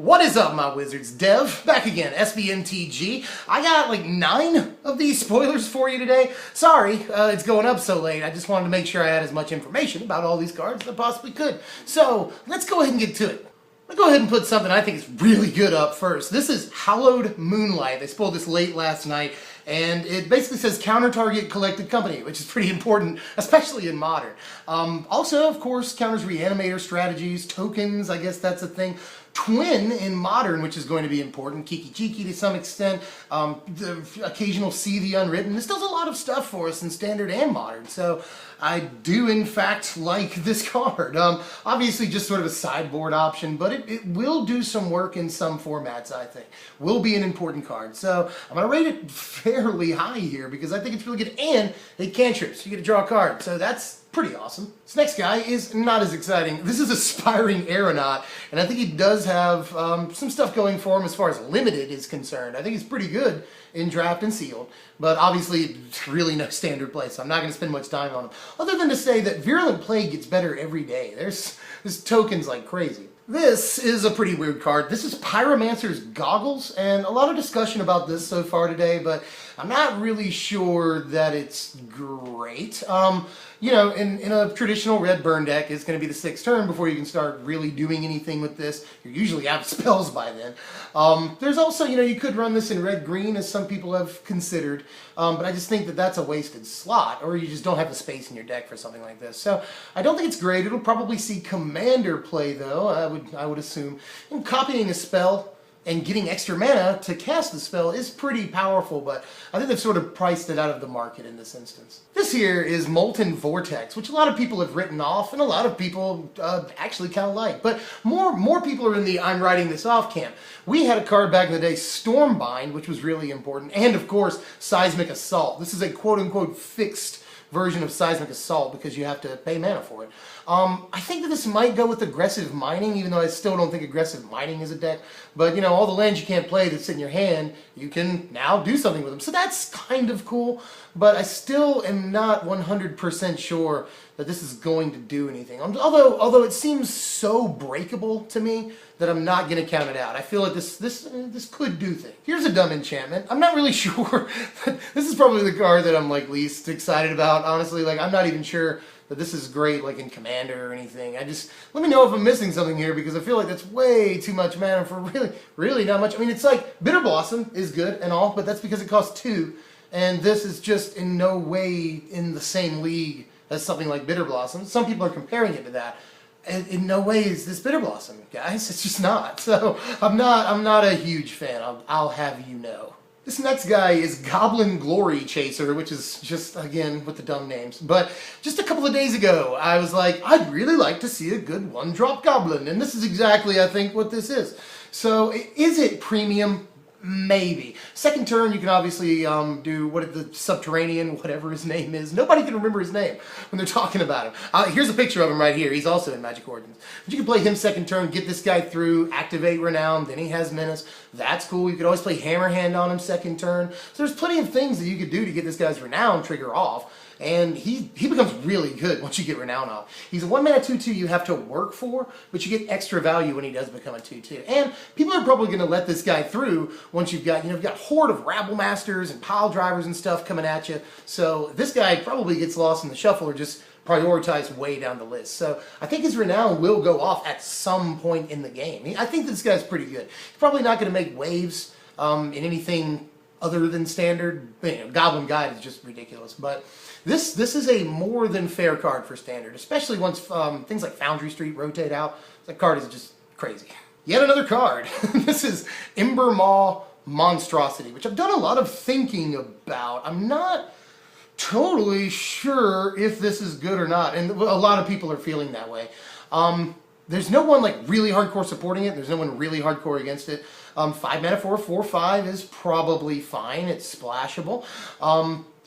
What is up, my wizards? Dev, back again, SBMTG. I got like 9 of these spoilers for you today. Sorry, it's going up so late. I just wanted to make sure I had as much information about all these cards as I possibly could. So, let's go ahead and get to it. I'll go ahead and put something I think is really good up first. This is Hallowed Moonlight. They spoiled this late last night, and it basically says counter-target collected company, which is pretty important, especially in Modern. Also, of course, counters reanimator strategies, tokens, I guess that's a thing. Twin in Modern, which is going to be important. Kiki-Jiki to some extent. The occasional See the Unwritten. This does a lot of stuff for us in Standard and Modern, so I do in fact like this card. Obviously just sort of a sideboard option, but it will do some work in some formats, I think. Will be an important card. So I'm going to rate it fairly high here because I think it's really good. And it cantrips. You get to draw a card. So that's pretty awesome. This next guy is not as exciting. This is Aspiring Aeronaut, and I think he does have some stuff going for him as far as limited is concerned. I think he's pretty good in draft and sealed, but obviously really no standard play, so I'm not going to spend much time on him. Other than to say that Virulent Plague gets better every day. There's tokens like crazy. This is a pretty weird card. This is Pyromancer's Goggles, and a lot of discussion about this so far today, but I'm not really sure that it's great. You know, in a traditional red burn deck, it's going to be the 6th turn before you can start really doing anything with this. You're usually out of spells by then. There's also, you know, you could run this in red-green, as some people have considered, but I just think that that's a wasted slot, or you just don't have the space in your deck for something like this. So I don't think it's great. It'll probably see Commander play, though, I would assume. And copying a spell and getting extra mana to cast the spell is pretty powerful, but I think they've sort of priced it out of the market in this instance. This here is Molten Vortex, which a lot of people have written off, and a lot of people actually kind of like. But more people are in the I'm writing this off camp. We had a card back in the day, Stormbind, which was really important, and of course, Seismic Assault. This is a quote-unquote fixed version of Seismic Assault because you have to pay mana for it. I think that this might go with Aggressive Mining, even though I still don't think Aggressive Mining is a deck. But, you know, all the lands you can't play that sit in your hand, you can now do something with them. So that's kind of cool, but I still am not 100% sure that this is going to do anything. Although it seems so breakable to me that I'm not going to count it out. I feel like this could do things. Here's a dumb enchantment. I'm not really sure. This is probably the card that I'm like least excited about, honestly. Like, I'm not even sure that this is great like in Commander or anything. Let me know if I'm missing something here, because I feel like that's way too much mana for really not much. I mean, it's like Bitter Blossom is good and all, but that's because it costs 2, and this is just in no way in the same league as something like Bitter Blossom. Some people are comparing it to that. And in no way is this Bitter Blossom, guys. It's just not. So I'm not a huge fan. I'll have you know. This next guy is Goblin Glory Chaser, which is just, again, with the dumb names. But just a couple of days ago, I was like, I'd really like to see a good 1-drop Goblin. And this is exactly, I think, what this is. So, is it premium? Maybe. 2nd turn, you can obviously do the Subterranean, whatever his name is. Nobody can remember his name when they're talking about him. Here's a picture of him right here. He's also in Magic Origins. But you can play him 2nd turn, get this guy through, activate Renown, then he has Menace. That's cool. You could always play Hammerhand on him 2nd turn. So there's plenty of things that you could do to get this guy's Renown trigger off. And he becomes really good once you get Renown off. He's a 1-mana 2/2 you have to work for, but you get extra value when he does become a 2/2. And people are probably going to let this guy through once you've got Horde of Rabble Masters and Pile Drivers and stuff coming at you. So this guy probably gets lost in the shuffle or just prioritized way down the list. So I think his Renown will go off at some point in the game. I think this guy's pretty good. He's probably not going to make waves in anything other than Standard. Goblin Guide is just ridiculous, but this is a more than fair card for Standard, especially once things like Foundry Street rotate out. That card is just crazy. Yet another card. This is Ember Maw Monstrosity, which I've done a lot of thinking about. I'm not totally sure if this is good or not, and a lot of people are feeling that way. There's no one like really hardcore supporting it. There's no one really hardcore against it. 5 mana for a 4/5 is probably fine. It's splashable.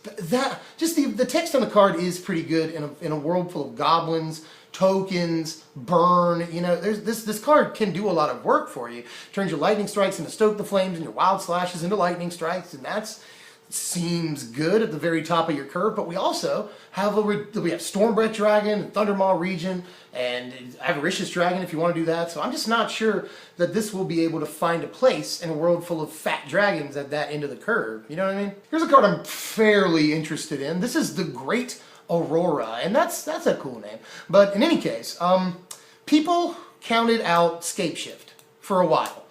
The text on the card is pretty good in a world full of goblins, tokens, burn. You know, this card can do a lot of work for you. Turns your lightning strikes into Stoke the Flames and your wild slashes into lightning strikes, and that's seems good at the very top of your curve, but we also have we have Stormbreath Dragon, and Thundermaw Region, and Avaricious Dragon if you want to do that. So I'm just not sure that this will be able to find a place in a world full of fat dragons at that end of the curve. You know what I mean? Here's a card I'm fairly interested in. This is the Great Aurora, and that's a cool name. But in any case, people counted out Scapeshift for a while.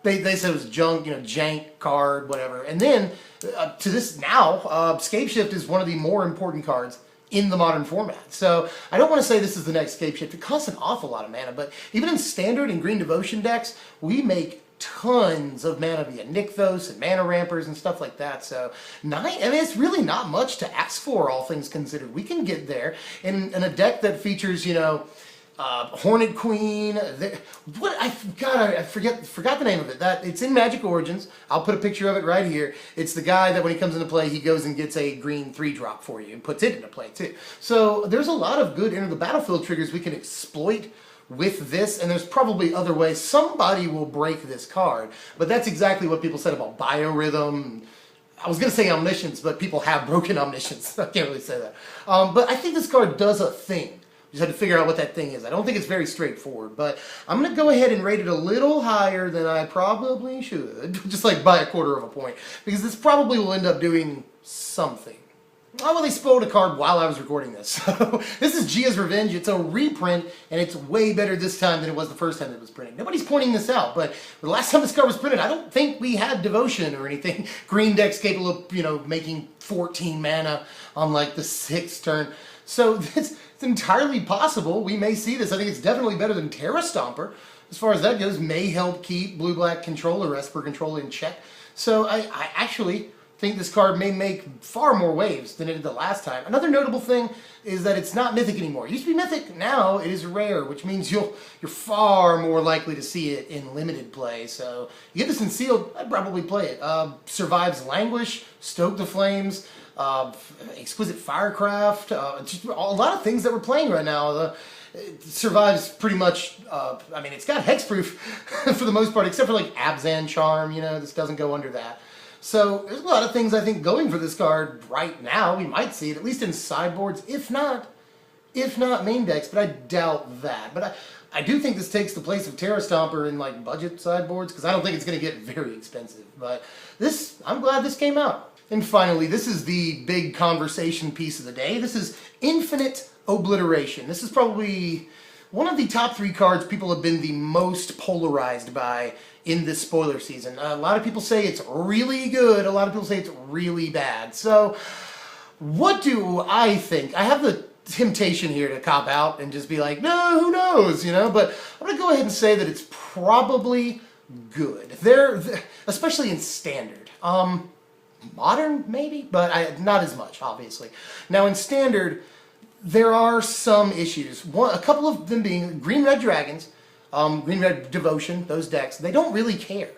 They said it was junk, jank card, whatever. And then, to this now, Scapeshift is one of the more important cards in the modern format. So, I don't want to say this is the next Scapeshift. It costs an awful lot of mana, but even in Standard and Green Devotion decks, we make tons of mana via Nykthos and Mana Rampers and stuff like that. So, it's really not much to ask for, all things considered. We can get there in a deck that features, Hornet Queen. I forgot the name of it. It's in Magic Origins. I'll put a picture of it right here. It's the guy that when he comes into play, he goes and gets a green 3-drop for you and puts it into play too. So there's a lot of good enter the battlefield triggers we can exploit with this, and there's probably other ways. Somebody will break this card, but that's exactly what people said about Biorhythm. I was going to say Omniscience, but people have broken Omniscience. I can't really say that. But I think this card does a thing. Just had to figure out what that thing is. I don't think it's very straightforward, but I'm going to go ahead and rate it a little higher than I probably should, just like by 1/4 of a point, because this probably will end up doing something. Oh, well, they spoiled a card while I was recording this. So this is Gaea's Revenge. It's a reprint, and it's way better this time than it was the first time it was printed. Nobody's pointing this out, but the last time this card was printed, I don't think we had Devotion or anything. Green decks capable of, making 14 mana on like the 6th turn. So it's entirely possible we may see this. I think it's definitely better than Terra Stomper. As far as that goes, may help keep blue-black controller, Esper controller in check. So I actually think this card may make far more waves than it did the last time. Another notable thing is that it's not Mythic anymore. It used to be Mythic, now it is Rare, which means you're far more likely to see it in limited play. So you get this in Sealed, I'd probably play it. Survives Languish, Stoke the Flames, Exquisite Firecraft, just a lot of things that we're playing right now. It survives pretty much, it's got hexproof for the most part, except for like Abzan Charm, this doesn't go under that. So there's a lot of things I think going for this card right now. We might see it, at least in sideboards, if not main decks, but I doubt that. But I do think this takes the place of Terra Stomper in like budget sideboards, because I don't think it's going to get very expensive. But I'm glad this came out. And finally, this is the big conversation piece of the day. This is Infinite Obliteration. This is probably one of the top 3 cards people have been the most polarized by in this spoiler season. A lot of people say it's really good. A lot of people say it's really bad. So, what do I think? I have the temptation here to cop out and just be like, no, who knows, But I'm going to go ahead and say that it's probably good. Especially in Standard. Modern, maybe, but not as much, obviously. Now, in Standard, there are some issues. A couple of them being Green-Red Dragons, Green-Red Devotion, those decks, they don't really care.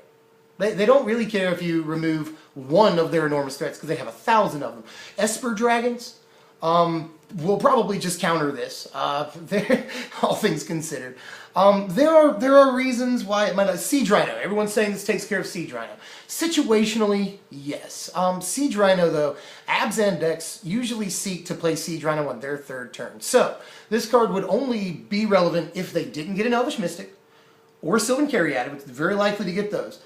They don't really care if you remove one of their enormous threats, because they have 1,000 of them. Esper Dragons will probably just counter this, all things considered. There are reasons why it might not. Siege Rhino. Everyone's saying this takes care of Siege Rhino. Situationally, yes. Siege Rhino, though, Abzan decks usually seek to play Siege Rhino on their 3rd turn. So, this card would only be relevant if they didn't get an Elvish Mystic or Sylvan Caryatid, which is very likely to get those.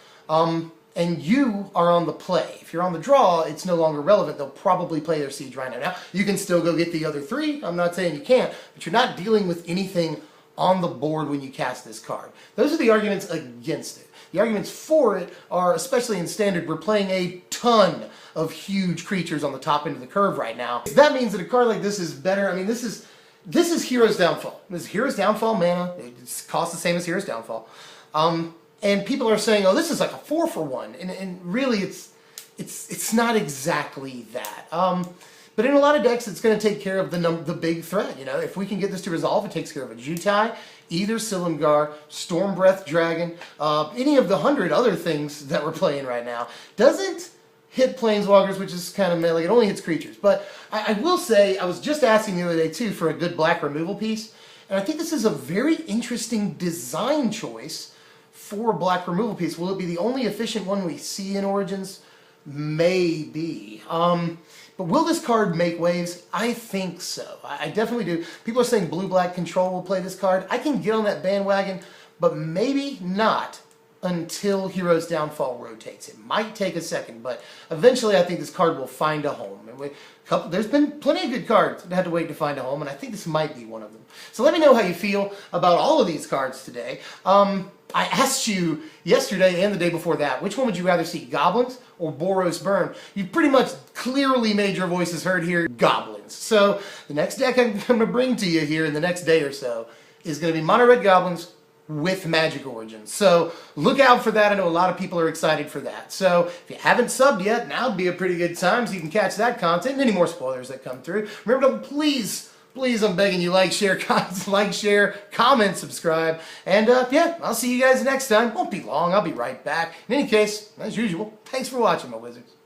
And you are on the play. If you're on the draw, it's no longer relevant. They'll probably play their Siege Rhino. Now, you can still go get the other 3. I'm not saying you can't, but you're not dealing with anything on the board when you cast this card. Those are the arguments against it. The arguments for it are, especially in Standard, we're playing a ton of huge creatures on the top end of the curve right now. That means that a card like this is better. This is Hero's Downfall. This is Hero's Downfall mana. It costs the same as Hero's Downfall. And people are saying, oh, this is like a 4-for-1. And really, it's not exactly that. But in a lot of decks, it's going to take care of the big threat. If we can get this to resolve, it takes care of a Jutai, either Silumgar, Stormbreath Dragon, any of the 100 other things that we're playing right now. Doesn't hit Planeswalkers, which is kind of like it only hits creatures. But I will say, I was just asking the other day too for a good black removal piece, and I think this is a very interesting design choice for a black removal piece. Will it be the only efficient one we see in Origins? Maybe. But will this card make waves? I think so. I definitely do. People are saying blue-black control will play this card. I can get on that bandwagon, but maybe not until Hero's Downfall rotates. It might take a second, but eventually I think this card will find a home. And there's been plenty of good cards that had to wait to find a home, and I think this might be one of them. So let me know how you feel about all of these cards today. I asked you yesterday and the day before that, which one would you rather see, Goblins or Boros Burn? You pretty much clearly made your voices heard here, Goblins. So the next deck I'm going to bring to you here in the next day or so is going to be Mono Red Goblins with Magic Origins. So look out for that. I know a lot of people are excited for that. So if you haven't subbed yet, now would be a pretty good time so you can catch that content and any more spoilers that come through. Remember to please, I'm begging you, like, share, comment, subscribe. And yeah, I'll see you guys next time. Won't be long. I'll be right back. In any case, as usual, thanks for watching, my wizards.